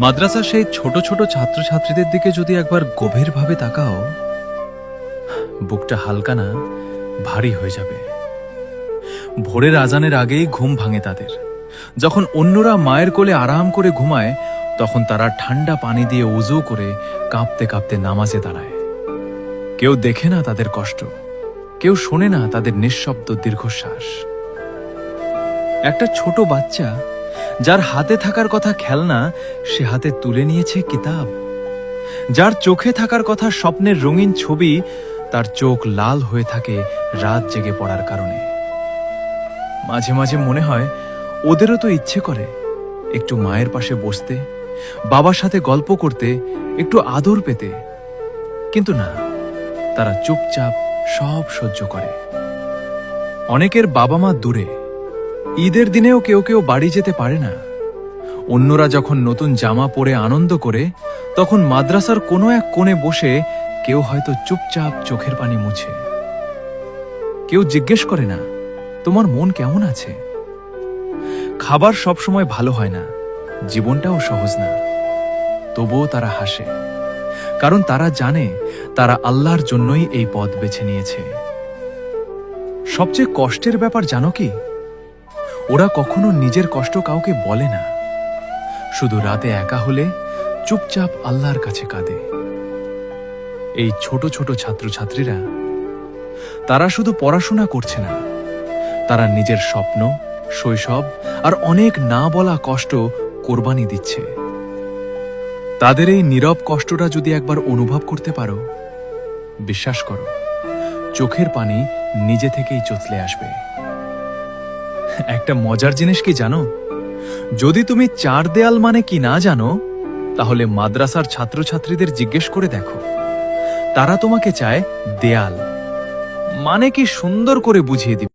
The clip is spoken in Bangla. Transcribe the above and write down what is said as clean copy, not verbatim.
মাদ্রাসার সেই ছোট ছোট ছাত্রছাত্রীদের দিকে যদি একবার গভীরভাবে তাকাও, বুকটা হালকা না ভারী হয়ে যাবে। ভোরের আজানের আগেই ঘুম ভাঙে তাদের। যখন অন্যরা মায়ের কোলে আরাম করে ঘুমায়, তখন তারা ঠান্ডা পানি দিয়ে উজু করে কাঁপতে কাঁপতে নামাজে দাঁড়ায়। কেউ দেখে না তাদের কষ্ট, কেউ শোনে না তাদের নিঃশব্দ দীর্ঘশ্বাস। একটা ছোট বাচ্চা যার হাতে থাকার কথা খেলনা, সে হাতে তুলে নিয়েছে কিতাব। যার চোখে থাকার কথা স্বপ্নের রঙিন ছবি, তার চোখ লাল হয়ে থাকে রাত জেগে পড়ার কারণে। মাঝে মাঝে মনে হয় ওদেরও তো ইচ্ছে করে একটু মায়ের পাশে বসতে, বাবার সাথে গল্প করতে, একটু আদর পেতে। কিন্তু না, তারা চুপচাপ সব সহ্য করে। অনেকের বাবা মা দূরে, ঈদের দিনেও কেউ কেউ বাড়ি যেতে পারে না। অন্যরা যখন নতুন জামা পরে আনন্দ করে, তখন মাদ্রাসার কোনো এক কোণে বসে কেউ হয়তো চুপচাপ চোখের পানি মুছে। কেউ জিজ্ঞেস করে না তোমার মন কেমন আছে। খাবার সবসময় ভালো হয় না, জীবনটাও সহজ না, তবুও তারা হাসে, কারণ তারা জানে তারা আল্লাহর জন্যই এই পথ বেছে নিয়েছে। সবচেয়ে কষ্টের ব্যাপার জানো কি? ওরা কখনো নিজের কষ্ট কাউকে বলে না, শুধু রাতে একা হলে চুপচাপ আল্লাহর কাছে কাঁদে। এই ছোট ছোট ছাত্রছাত্রীরা, তারা শুধু পড়াশোনা করছে না, তারা নিজের স্বপ্ন, শৈশব আর অনেক না বলা কষ্ট কোরবানি দিচ্ছে। তাদের এই নীরব কষ্টটা যদি একবার অনুভব করতে পারো, বিশ্বাস করো, চোখের পানি নিজে থেকেই চলে আসবে। একটা মজার জিনিস কি জানো? যদি তুমি চার দেয়াল মানে কি না জানো, তাহলে মাদ্রাসার ছাত্রছাত্রীদের জিজ্ঞেস করে দেখো। তারা তোমাকে চায় দেয়াল মানে কি সুন্দর করে বুঝিয়ে দিবে।